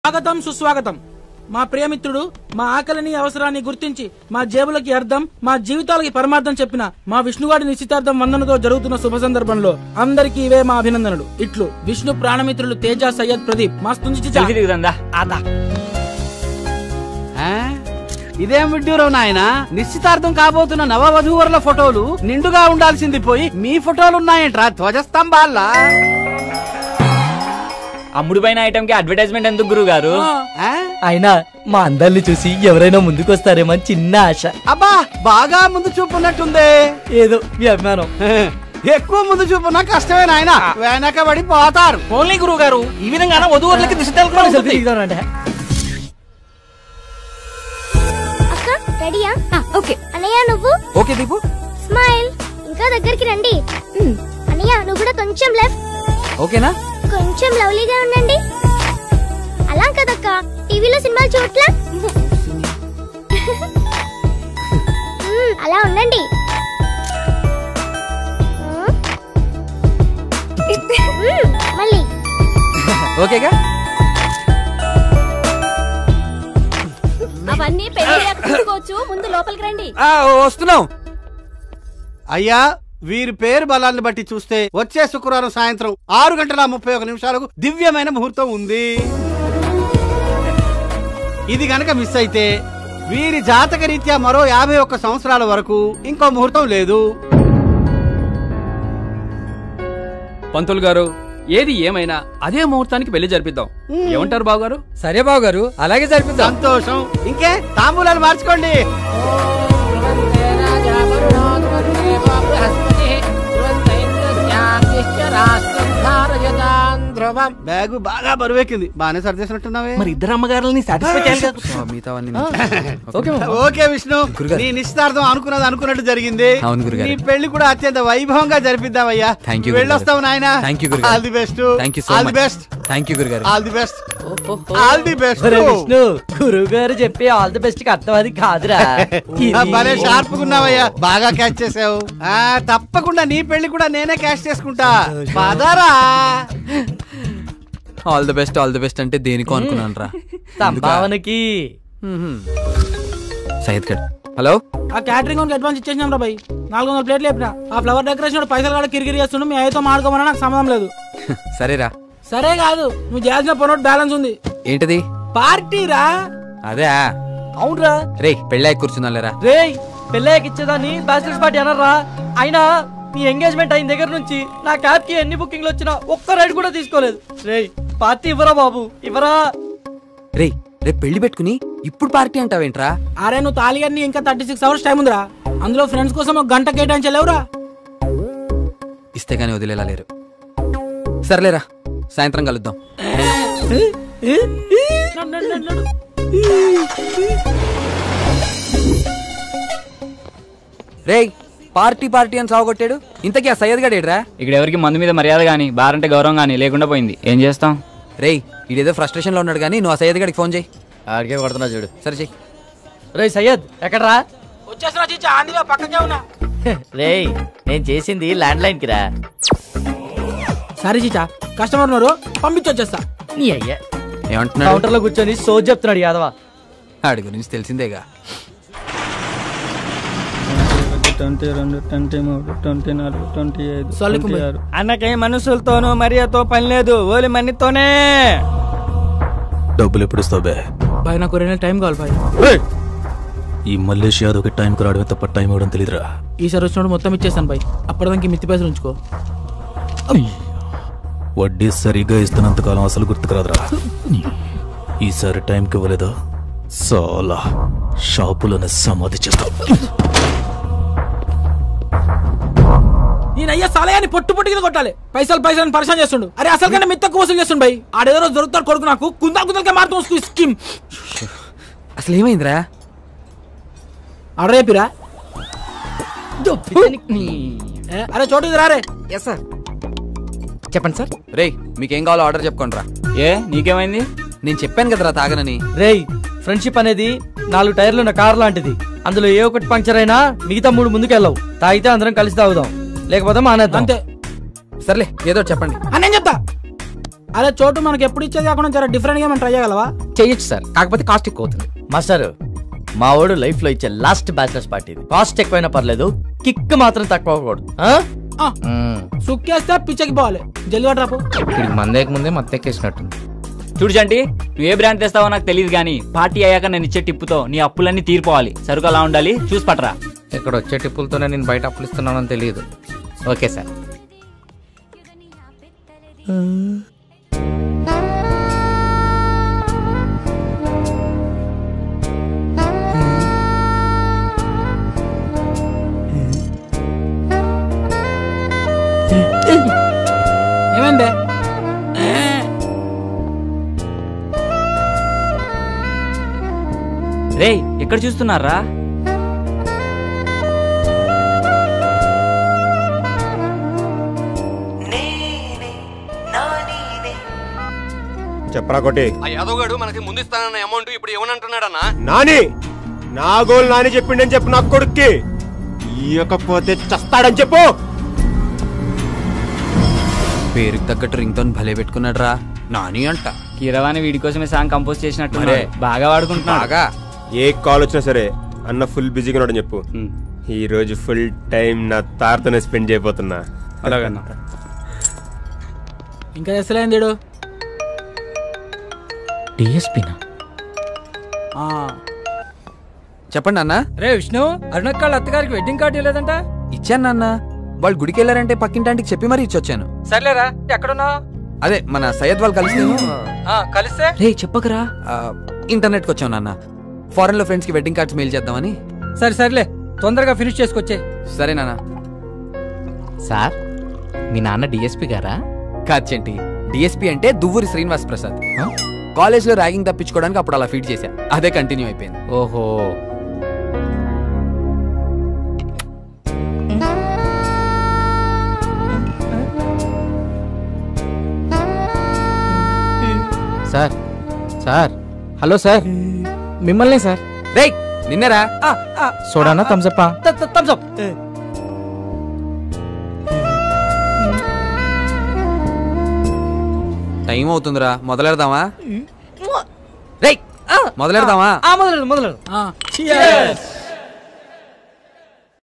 స్వాగతం సుస్వాగతం. మా ప్రియమిత్రుడు మా ఆకలిని అవసరాన్ని గుర్తించి మా జేబులకి అర్థం మా జీవితాలకి పరమార్థం చెప్పిన మా విష్ణుగాడి నిశ్చితార్థం వందనతో జరుగుతున్న శుభ సందర్భంలో అందరికీ ఇవే మా అభినందనలు. ఇట్లు విష్ణు ప్రాణమిత్రులు తేజ సయ్యద్ ప్రదీప్. ఇదేం విడ్డూరం నాయన, నిశ్చితార్థం కాబోతున్న నవవధూవరుల ఫోటోలు నిండుగా ఉండాల్సింది పోయి మీ ఫోటోలు ఉన్నాయంట్రా ధ్వజస్తంభాల్లా. అమ్ముడు పైన ఐటమ్ కి అడ్వర్టైజ్మెంట్ ఎందుకు గురువు గారు? అయినా మా అందరిని చూసి ఎవరైనా ముందుకొస్తారేమో చిన్న ఆశ. అబ్బా బాగా ముందు చూపున్నట్టుందే. ఏదో మీ అభిమానం. ఎక్కువ ముందు చూపున్నా కష్టమే నాయన, వెనకబడి పోతారు. ఓన్లీ గురువు గారు ఈ విధంగా వధూవరులకి నిశ్చితార్థం. రెడీయా? ఓకే అన్నయ్య నువ్వు? ఓకే దీపు. స్మైల్. ఇంకా దగ్గరికి రండి. అన్నయ్య నువ్వు కూడా కొంచెం లెఫ్ట్. ఓకేనా? కొంచెం లవ్లీగా ఉండండి. అలా కదక్క, టీవీలో సినిమాలు చూడట్లా? అలా ఉండండి. మళ్ళీ ఓకేగా? అవన్నీ పెళ్ళికోవచ్చు, ముందు లోపలికి రండి. వస్తున్నాం. అయ్యా వీరి పేరు బలాన్ని బట్టి చూస్తే వచ్చే శుక్రవారం సాయంత్రం 6:31 దివ్యమైన ముహూర్తం ఉంది. ఇది గనక మిస్ అయితే వీరి జాతక రీత్యా మరో 51 సంవత్సరాల వరకు ఇంకో ముహూర్తం లేదు. పంతులు గారు ఏది ఏమైనా అదే ముహూర్తానికి పెళ్లి జరిపిద్దాం. ఏమంటారు బావగారు? సరే బావగారు, అలాగే జరిపిద్దాం. సంతోషం. ఇంకే తాంబూలాలు మార్చుకోండి. బ్యాగు బాగా బరువెక్కింది. బాగానే సర్దేసినట్టున్నావే. మరి ఇద్దరు అమ్మగారులని సాటిస్ఫై చేయాలి. ఓకే విష్ణు, నీ నిశ్చితార్థం అనుకున్నట్టు జరిగింది. నీ పెళ్లి కూడా అత్యంత వైభవంగా జరిపిద్దామయ్యా. వెళ్ళొస్తావు నాయనా. All the best. All the best. All the best. All the best. Vishnu గురువు గారు చెప్పి ఆల్ ది బెస్ట్ కి అర్థం అది కాదురా. భలే షార్ప్ గున్నావయ్యా, బాగా క్యాచ్ చేసావు. తప్పకుండా నీ పెళ్లి కూడా నేనే క్యాచ్ చేసుకుంటా. పదరా. ఆల్ ది బెస్ట్ అంటే దేనికో అనుకున్నాను రా. సంభావనకి. సయ్యద్ గడ్ హలో. ఆ క్యాటరింగ్ అడ్వాన్స్ ఇచ్చేసినాం రా భయ్. 400 ప్లేట్లు లేపినా. ఆ ఫ్లవర్ డెకరేషన్ పైసలు కూడా కిరికిరి చేస్తుండు. మీ అయితే మాడుకోమన్నా నాకు సంబంధం లేదు. సరేరా. సరే కాదు, నువ్వు చేయాల్సిన పనోట్ బ్యాలెన్స్ ఉంది. ఏంటది? పార్టీ రా. అదే అవునరా. రే పెళ్ళాయి కూర్చుందాలేరా. రే పెళ్ళాయికి ఇచ్చేదాన్ని బ్యాచిలర్స్ పార్టీ అనరా. అయినా నీ ఎంగేజ్మెంట్ అయిన దగ్గర నుంచి నా క్యాబ్ కి ఎన్ని బుకింగ్లు వచ్చినా ఒక్క రైడ్ కూడా తీసుకోలేదు. రే పార్టీ ఇవ్వరా బాబు, ఇవ్వరా. రే రేపు పెళ్లి పెట్టుకుని ఇప్పుడు పార్టీ అంటావేంట్రా? అరే నువ్వు తాళిగారిని ఇంకా 36 అవర్స్ టైం ఉందిరా. అందులో ఫ్రెండ్స్ కోసం 1 గంట కేటాయించలేవురా. ఇస్తే గానీ వదిలేలా లేరు. సర్లేరా, సాయంత్రం కలుద్దాం. రే పార్టీ అని సాగొట్టాడు. ఇంతకీ ఆ సయ్యద్ గడేడ్రా? ఇక్కడ ఎవరికి మందు మీద మర్యాద గానీ బారంటే గౌరవం గానీ లేకుండా పోయింది. ఏం చేస్తాం? రే ఇదేదో ఫ్రస్ట్రేషన్ లో ఉన్నాడు కానీ నువ్వు ఆ సయ్యద్ గడికి ఫోన్ చేయి. ఆడికే కొడుతున్నా చూడు. సరే చెయ్యి. రే సయ్యద్ ఎక్కడ్రా? వచ్చేస్తున్నా చీచా, ఆందిగా పక్కకే ఉన్నా. రే నేను చేసింది ల్యాండ్ లైన్ కి రా. సరే చీచా, కస్టమర్ ఉన్నారు, పంపించొచ్చేస్తా. నీ అయ్యా ఏమంటున్నాడు? కౌంటర్ లో కూర్చొని సోజ్ చెప్తున్నాడు యాదవా. ఆడి గురించి తెలిసిందేగా. 22, 23, 24, 25, 26. అన్నకే మనుషులతోనూ మరియతో పని లేదు, ఓలి మనీతోనే. డబ్బులు ఎప్పుడు ఇస్తావు బే? బాయ్ నాకు 2 నెలలు టైం కావాలి బాయ్. ఈ మల్లేష్ యాదవ్కి టైంకి రావడమే తప్ప టైం ఇవ్వడం తెలియదురా. ఈసారి వచ్చినప్పుడు మొత్తం ఇచ్చేస్తాను బాయ్. అప్పటిదానికి మిత్తి పైసలు ఉంచుకో. వడ్డీ సరిగ్గా ఇస్తున్నంతకాలం అసలు గుర్తుకురాదురా. ఈసారి టైంకి ఇవ్వలేదా చాలా షాపులోనే సమాధి చేస్తావు. నేనయ్యా సాలయాన్ని పొట్టు పొట్టు కొట్టాలి. పైసలు పరిశాన్ చేస్తుండు. అరే అసలు కన్నా మిత్తకు వసూలు చేస్తుండు బాయ్. ఆడేదో రోజు దొరుకుతాడు కొడుకు నాకు. కుందకే మారుతాం స్కీమ్. అసలు ఏమైందిరా? ఆర్డర్ చెప్పిరా? అరే చోటు ఇది రారే. Yes sir. చెప్పండి సార్. రే మీకేం కావాలో ఆర్డర్ చెప్పుకోండి రా. ఏ నీకేమైంది? నేను చెప్పాను కదరా తాగనని. రేయ్ ఫ్రెండ్షిప్ అనేది 4 టైర్లు ఉన్న కార్ లాంటిది. అందులో ఏ ఒకటి పంక్చర్ అయినా మిగతా 3 ముందుకెళ్ళవు. తాగితే అందరం కలిసి తాగుదాం, లేకపోతే మానేద్దాం. అంతే. సర్లే ఏదో చెప్పండి. నేను చెప్తా. అదే చోటు మనకి ఎప్పుడు ఇచ్చేది కాకుండా జర డిఫరెంట్ గా మనం ట్రై చేయగలవా? చెయ్యొచ్చు సార్, కాకపోతే కాస్ట్ ఎక్కువ అవుతుంది. మాస్టర్ మా వాడు లైఫ్ లో ఇచ్చే లాస్ట్ బ్యాచిలర్స్ పార్టీ, కాస్ట్ ఎక్కువైనా పర్లేదు, కిక్ మాత్రం తక్కువ అవ్వకూడదు. సుక్కేస్తే పిచ్చకి పోవాలి. జల్లి వాటర్ వీడికి మందేక ముందే మత్తెక్కేసినట్టుంది. చూడు జంటి, నువ్వు ఏ బ్రాండ్ తెస్తావో నాకు తెలియదు కానీ పార్టీ అయ్యాక నేను ఇచ్చే టిప్పుతో నీ అప్పులన్నీ తీరిపోవాలి. సరుకు అలా ఉండాలి, చూసి పట్టరా. ఇక్కడ వచ్చే టిప్పులతోనే నేను బయట అప్పులు ఇస్తున్నానని తెలియదు. Okay sir. ఏమైందే? రే ఎక్కడ చూస్తున్నారా? చెప్పరా కొట్టి. ఆ యాదవ్ మనకి ముందు ఇస్తానన్న అమౌంట్ ఇప్పుడు ఏమనంటున్నాడన్నా? నాని నా గోల్ నాని చెప్పిండని చెప్పు నా కొడుక్కి. ఇయ్యకపోతే చస్తాడని చెప్పు. పేరుకి తగ్గట్టు రింగ్ టోన్ భలే పెట్టుకున్నాడు రా నాని అంట. కీరవాణి వీడి కోసమే సాంగ్ కంపోజ్ చేసినట్టు బాగా వాడుకుంటున్నాడు. బాగా ఏ కాల్ వచ్చినా సరే అన్న ఫుల్ బిజీగా ఉన్నాడని చెప్పు. ఈ రోజు ఫుల్ టైం నా తారతోనే స్పెండ్ చేయబోతున్నా. అలాగన్నా. ఇంకా చేస్తలేంది డిఎస్పీనా? చెప్పండి అన్న. రే విష్ణు, అరుణక్కాళ్ళ అత్తగారికి వెడ్డింగ్ కార్డు ఇవ్వలేదంట. ఇచ్చాను నాన్న. వాళ్ళు గుడికి వెళ్ళారంటే పక్కింటాంటికి చెప్పి మరీ ఇచ్చొచ్చాను. సర్లేరా, ఎక్కడున్నా? అదే మన సయ్యద్ వాళ్ళు కలిస్తే కలిస్తే రే చెప్పకరా. ఇంటర్నెట్ కి వచ్చాను నాన్న. ఫారెన్ లో ఫ్రెండ్స్ కి వెడ్డింగ్ కార్డ్స్ మెయిల్ చేద్దామని. సర్లే తొందరగా ఫినిష్ చేసుకొచ్చే. సరే నాన్న. సార్ మీ నాన్న డిఎస్పీ గారా? కాచేంటి, డిఎస్పీ అంటే దువ్వూరి శ్రీనివాస్ ప్రసాద్. కాలేజ్ లో ర్యాగింగ్ తప్పించుకోవడానికి అప్పుడు అలా ఫీడ్ చేశా, అదే కంటిన్యూ అయిపోయింది. ఓహో. సార్ సార్ హలో సార్, మిమ్మల్ని సార్. రేయ్ నిన్నరా? సోడానా థమ్సప్పా? థమ్సప్. టైం అవుతుందిరా, మొదలెడదామా? రేయ్ మొదలెడదామా? మొదలెడు.